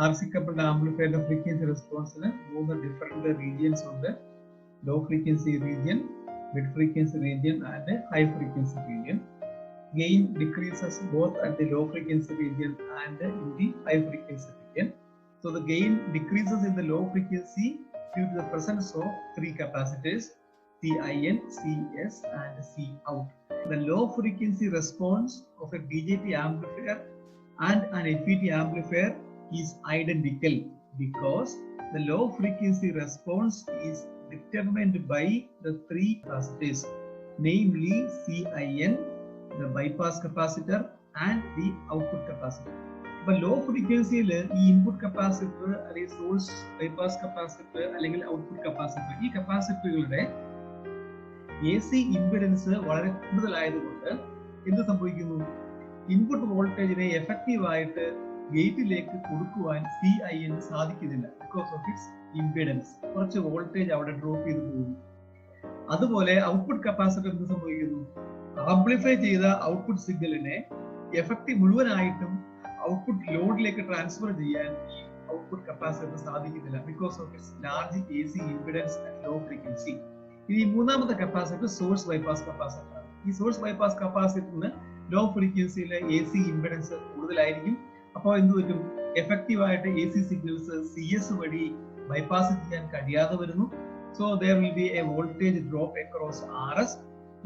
RC coupled amplifier frequency response in different regions on the low frequency region, mid frequency region and high frequency region. Gain decreases both at the low frequency region and in the high frequency region. So the gain decreases in the low frequency due to the presence of three capacitors, Cin, Cs and Cout. The low frequency response of a BJT amplifier and an FET amplifier is identical because the low frequency response is determined by the three capacitors, namely Cin, the bypass capacitor and the output capacitor. But low frequency input capacitor, source bypass capacitor, output capacitor, this capacitor AC impedance വളരെ കൂടുതലായതുകൊണ്ട് എന്ത് സംഭവിക്കുന്നു? Input വോൾട്ടേജിനെ effective ആയിട്ട് ഗേറ്റിലേക്ക് കൊടുക്കുവാൻ Cin സാധിക്കുന്നില്ല because of it's impedance. കുറച്ച് വോൾട്ടേജ് അവിടെ ഡ്രോപ്പ് ചെയ്ത് പോകുന്നു. അതുപോലെ ഔട്ട്പുട്ട് കപ്പാസിറ്റർ എന്ത് സംഭവിക്കുന്നു? ആംപ്ലിഫൈ ചെയ്ത ഔട്ട്പുട്ട് സിഗ്നലിനെ എഫക്റ്റീവ് മുഴുവനായിട്ടും ഔട്ട്പുട്ട് ലോഡിലേക്ക് ട്രാൻസ്ഫർ ചെയ്യാൻ ഈ ഔട്ട്പുട്ട് കപ്പാസിറ്റർ സാധിക്കുന്നില്ല because of its large AC impedance at low frequency. ഈ മൂന്നാമത്തെ കപ്പാസിറ്റർ സോഴ്സ് ബൈപാസ് കപ്പാസിറ്റർ ആണ്. ഈ സോഴ്സ് ബൈപാസ് കപ്പാസിറ്ററിന് ലോ ഫ്രീക്വൻസിയിലെ AC ഇംപെഡൻസ് കൂടുതലായിരിക്കും. അപ്പോൾ എന്ത് പറ്റും? എഫക്റ്റീവ് ആയിട്ട് AC സിഗ്നൽസ് CS വഴി ബൈപാസ് ചെയ്യാൻ കഴിയാതെ വരുന്നു. So there will be a voltage drop across RS.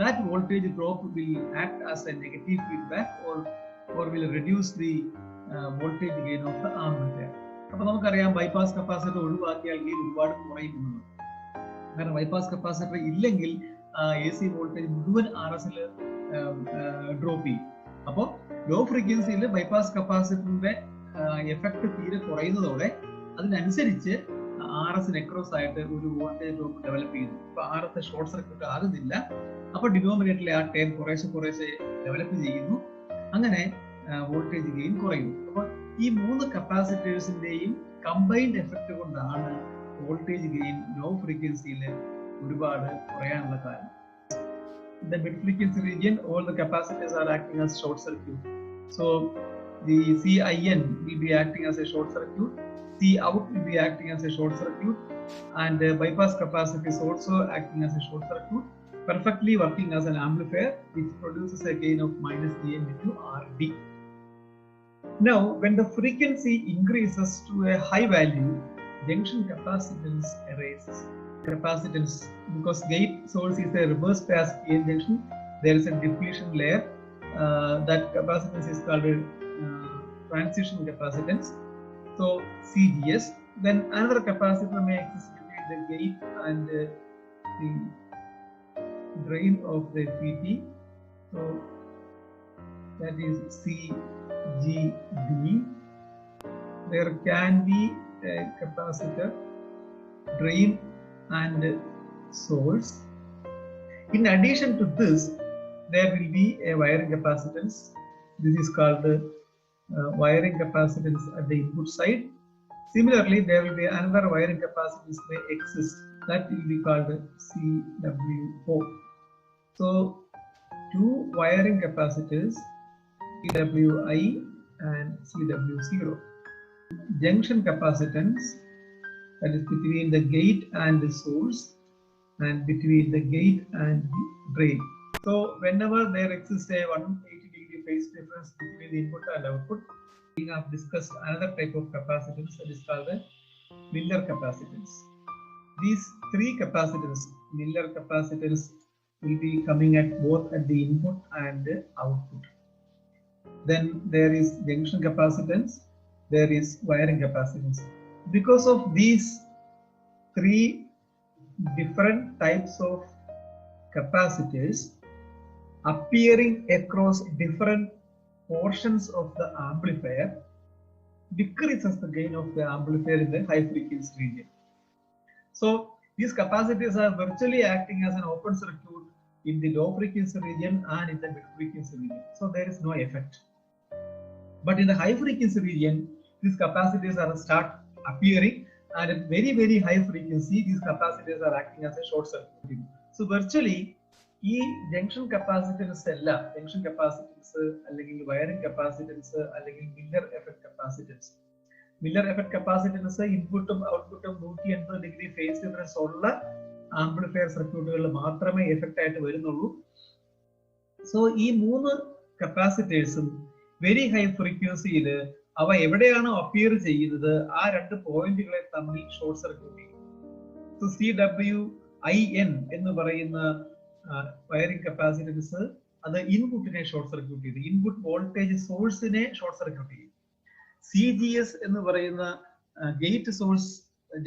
That voltage drop will act as a negative feedback or will reduce the voltage gain of the amplifier. അപ്പോൾ നമുക്കറിയാം bypass capacitor ഒഴിവാക്കിയാൽ gain ഒരുപാട് കുറയുന്നു. കാരണം bypass capacitor ഇല്ലെങ്കിൽ AC voltage മുഴുവൻ RSൽ drop ചെയ്യും. അപ്പോൾ ലോ ഫ്രീക്വൻസിയിൽ ബൈപാസ് കപ്പാസിറ്ററിന്റെ എഫക്ട് തീരെ കുറയുന്നതോടെ അതിനനുസരിച്ച് RS നെക്രോസ് ആയിട്ട് ഒരു വോൾട്ടേജ് ഡ്രോപ്പ് ഡെവലപ്പ് ചെയ്യുന്നു. അപ്പൊ RS ഷോർട്ട് സർക്യൂട്ട് ആകുന്നില്ല. അപ്പൊ ഡിനോമിനേറ്ററിലെ ആ ടേം കുറേശ്ശെ ഡെവലപ്പ് ചെയ്യുന്നു. അങ്ങനെ വോൾട്ടേജ് ഗെയിൻ കുറയുന്നു. അപ്പൊ ഈ മൂന്ന് കപ്പാസിറ്റേഴ്സിന്റെയും കമ്പൈൻഡ് എഫക്ട് കൊണ്ടാണ് വോൾട്ടേജ് ഗെയിൻ ലോ ഫ്രീക്വൻസിയിൽ ഒരുപാട് കുറയാനുള്ള കാരണം. In the mid frequency region, all the capacitors are acting as short circuit. So the Cin will be acting as a short circuit, Cout will be acting as a short circuit, and bypass capacitor is also acting as a short circuit, perfectly working as an amplifier, which produces a gain of -Gm into Rd. Now, when the frequency increases to a high value, junction capacitance arises. Capacitance, because gate source is a reverse pass PN junction, there is a depletion layer. That capacitance is called transition capacitance. So CGS. Then another capacitor may exist between the gate and the drain of the FET. So that is CGD. There can be a capacitor, drain and source. In addition to this, there will be a wiring capacitance. This is called wiring capacitance at the input side. Similarly, there will be another wiring capacitance may exist, that will be called CWO. So two wiring capacitors, CWI and CW0. Junction capacitance, that is between the gate and the source and between the gate and the drain. So whenever there exists a 180-degree phase difference between the input and output, we have discussed another type of capacitance that is called the Miller capacitance. These three capacitors, Miller capacitors, will be coming at both at the input and the output. Then there is junction capacitance, there is wiring capacitance. Because of these three different types of capacitors appearing across different portions of the amplifier, decreases the gain of the amplifier in the high frequency region. So these capacitors are virtually acting as an open circuit in the low frequency region and in the mid frequency region. So there is no effect. But in the high frequency region, these capacitors are start appearing, and at very high frequency, these capacitors are acting as a short circuit. So virtually, this junction capacitance, wiring capacitance, Miller effect capacitance, Miller effect capacitance ഇൻപുട്ടും ഔട്ട്പുട്ടും 180 degree phase difference ഉള്ള amplifier സർക്യൂട്ടുകളിൽ മാത്രമേ effect ആയിട്ട് വരുന്നുള്ളൂ. So ഈ 3 കപ്പാസിറ്റേഴ്സും very high ഫ്രീക്വൻസിയിൽ അവ എവിടെയാണോ അപ്പിയർ ചെയ്യുന്നത് ആ 2 പോയിന്റുകളെ തമ്മിൽ ഷോർട്ട് സർക്യൂട്ട് ചെയ്യും. സോ CWIN എന്ന് പറയുന്ന വയറിംഗ് കപ്പാസിറ്റൻസ് അത് ഇൻപുട്ടിനെ ഷോർട്ട് സർക്യൂട്ട് ചെയ്തു, ഇൻപുട്ട് വോൾട്ടേജ് സോഴ്സിനെ ഷോർട്ട് സർക്യൂട്ട് ചെയ്യും. CGS എന്ന് പറയുന്ന ഗേറ്റ് സോഴ്സ്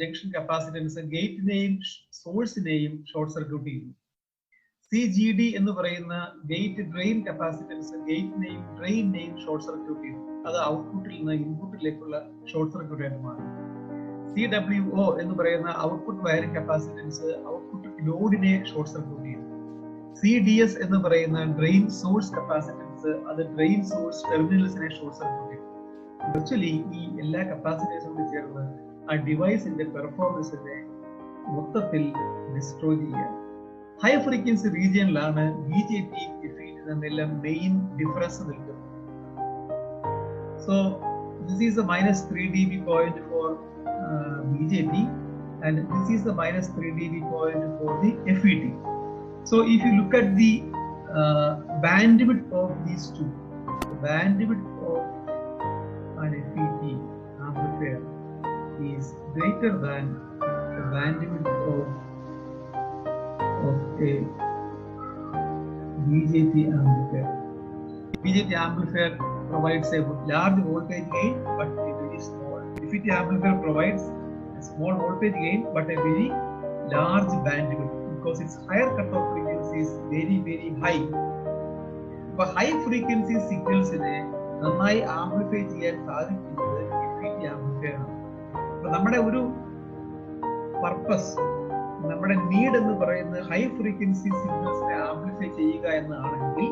ജംഗ്ഷൻ കപ്പാസിറ്റൻസ് ഗേറ്റിനെയും സോഴ്സിനെയും ഷോർട്ട് സർക്യൂട്ട് ചെയ്യുന്നു. CGD എന്ന് പറയുന്ന ഗേറ്റ് ഡ്രെയിൻ കപ്പാസിറ്റൻസ് ഗേറ്റിനെയും ഡ്രെയിനിനെയും ഷോർട്ട് സർക്യൂട്ട് ചെയ്യുന്നു. അത് ഔട്ട്പുട്ടിൽ നിന്ന് ഇൻപുട്ടിലേക്കുള്ള ഷോർട്ട് സർക്യൂട്ട് ആയിട്ട് മാറും. CWO എന്ന് പറയുന്ന ഔട്ട്പുട്ട് വയറിംഗ് കപ്പാസിറ്റൻസ് ഔട്ട്പുട്ട് ലോഡിനെ ഷോർട്ട് സർക്യൂട്ട് ചെയ്യുന്നു. CDS എന്ന് പറയുന്ന ഡ്രെയിൻ സോഴ്സ് കപ്പാസിറ്റൻസ് അത് ഡ്രെയിൻ സോഴ്സ് ടെർമിനൽസിനെ ഷോർട്ട് സർക്യൂട്ട് ചെയ്യുന്നു. ആക്ച്വലി ഈ എല്ലാ കപ്പാസിറ്റേഴ്സും കൂടി ചേർന്ന് ആ ഡിവൈസിന്റെ പെർഫോമൻസിനെ മൊത്തത്തിൽ ഡിസ്ട്രോയ് ചെയ്യുക. ഹൈ ഫ്രീക്വൻസി റീജിയനിലാണ് BJT FET തമ്മിലുള്ള മെയിൻ ഡിഫറൻസ് നിൽക്കുന്നത്. So this is a -3 dB point for BJT and this is the -3 dB point for the FET. So if you look at the bandwidth of these two, the bandwidth of an FET amplifier is greater than the bandwidth of a BJT amplifier. BJT amplifier provides a large voltage gain but a very small. FET amplifier provides a small voltage gain but a very large bandwidth because its higher cutoff frequency is very high. അപ്പോൾ high frequency സിഗ്നൽസിനെ നന്നായി amplify ചെയ്യാൻ സാധിക്കുന്നത് FET amplifier ആണ്. അപ്പൊ നമ്മുടെ ഒരു purpose, നമ്മുടെ need എന്ന് പറയുന്നത് ഹൈ ഫ്രീക്വൻസി സിഗ്നൽസിനെ ആംപ്ലിഫൈ ചെയ്യുക എന്നാണെങ്കിൽ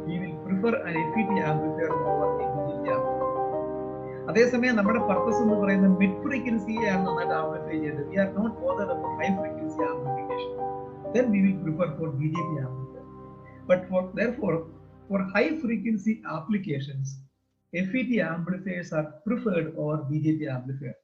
we will prefer an FET amplifier over a BJT amplifier. അതേസമയം നമ്മുടെ പർപ്പസ് എന്ന് പറയുന്നത് മിഡ് ഫ്രീക്വൻസിയാണ് നന്നായിട്ട് ആംപ്ലിഫൈ ചെയ്തത്. We are not bothered about high frequency amplification. Then we will prefer for BJT amplifier. But for high frequency applications, FET amplifiers are preferred over BJT amplifier.